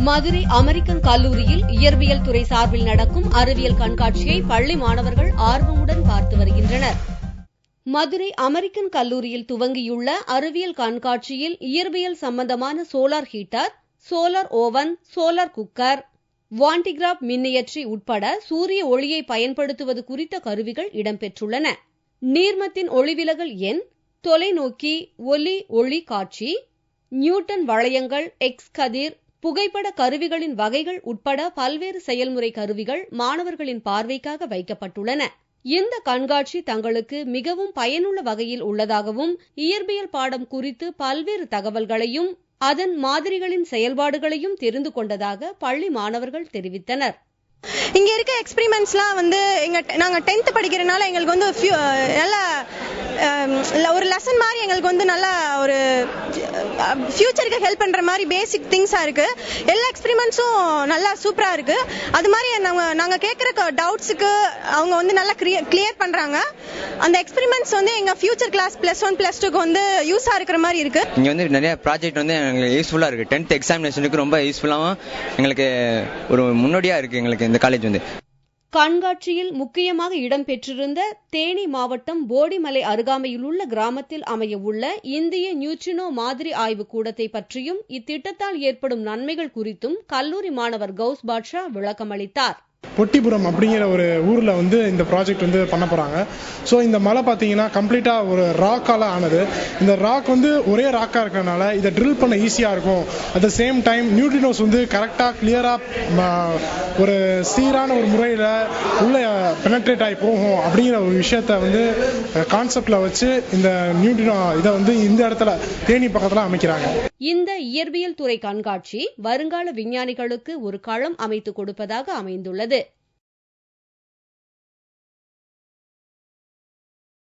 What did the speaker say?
Madurai American கல்லூரியில் இயற்பியல் துறை சார்பில் நடக்கும் அறிவியல் கண்காட்சியை பள்ளி மாணவர்கள் ஆர்வமுடன் பார்த்து வருகின்றனர். மதுரை அமெரிக்கன் கல்லூரியில் துவங்கியுள்ள அறிவியல் கண்காட்சியில் இயற்பியல் சம்பந்தமான solar heater, solar oven, solar cooker, Van de Graaff மின்னியற்றி உட்பட சூரிய ஒளியை பயன்படுத்துவது குறித்த கருவிகள் இடம்பெற்றுள்ளன. நீர்மத்தின் ஒளிவிலகல் எண், தொலைநோக்கி, ஒலி ஒளி காட்சி, நியூட்டன் வளையங்கள், எக்ஸ் கதிர், புகைப்பட கருவிகளின் வகைகள் உட்பட பல்வேறு செயல்முறை கருவிகள் மாணவர்களின் பார்வைக்காக வைக்கப்பட்டுள்ளன. இந்த கண்காட்சி தங்களுக்கு மிகவும் பயனுள்ள வகையில் உள்ளதாகவும், இயற்பியல் பாடம் குறித்து பல்வேறு தகவல்களையும் அதன் மாதிரிகளின் செயல்பாடுகளையும் தெரிந்து கொண்டதாக பள்ளி மாணவர்கள் தெரிவித்தனர். இங்க இருக்க எக்ஸ்பெரிமெண்ட்ஸ்லாம் நாங்க 10th படிக்கிறனால எங்களுக்கு நல்ல ஒரு லெசன் மாதிரி எங்களுக்கு நல்ல ஒரு ஃபியூச்சருக்கு ஹெல்ப் பண்ற மாதிரி பேசிக் திங்ஸா இருக்கு. எல்லா எக்ஸ்பெரிமெண்ட்ஸும் நல்லா சூப்பரா இருக்கு. அது மாதிரி நாங்க கேட்கிற டவுட்ஸுக்கு அவங்க நல்லா கிளியர் பண்றாங்க. அந்த எக்ஸ்பெரிமெண்ட்ஸ் எங்க ஃபியூச்சர் கிளாஸ் +1 +2க்கு யூஸா இருக்கிற மாதிரி இருக்கு. இங்க நிறைய ப்ராஜெக்ட் எங்களுக்கு யூஸ்ஃபுல்லா இருக்கு. 10th எக்ஸாமினேஷனுக்கு ரொம்ப யூஸ்ஃபுல்லாவும் எங்களுக்கு ஒரு முன்னோடியா இருக்கு எங்களுக்கு இந்த காலேஜ் கண்காட்சியில் முக்கியமாக இடம்பெற்றிருந்த தேனி மாவட்டம் போடிமலை அருகாமையில் உள்ள கிராமத்தில் அமைய உள்ள இந்திய நியூட்ரினோ மாதிரி ஆய்வு கூடத்தை பற்றியும் இத்திட்டத்தால் ஏற்படும் நன்மைகள் குறித்தும் கல்லூரி மாணவர் கௌஸ் பாட்ஷா விளக்கமளித்தார். பொட்டிபுரம் அப்படிங்கிற ஒரு ஊர்ல இந்த ப்ராஜெக்ட் பண்ண போறாங்க. ஸோ இந்த மலை பார்த்தீங்கன்னா கம்ப்ளீட்டா ஒரு ராக்கால ஆனது. இந்த ராக் ஒரே ராக்கா இருக்கறனால இதை ட்ரில் பண்ண ஈஸியா இருக்கும். At the same time neutrinos கரெக்டா கிளியரா ஒரு சீரான ஒரு முறையில உள்ள பெனட்ரேட் ஆகி போகும் அப்படிங்கிற ஒரு விஷயத்த கான்செப்ட்ல வச்சு இந்த நியூட்ரினோ இதை இந்த இடத்துல தேனி பக்கத்துல அமைக்கிறாங்க. இந்த இயற்பியல் துறை கண்காட்சி வருங்கால விஞ்ஞானிகளுக்கு ஒரு களம் அமைத்து கொடுப்பதாக அமைந்துள்ளது.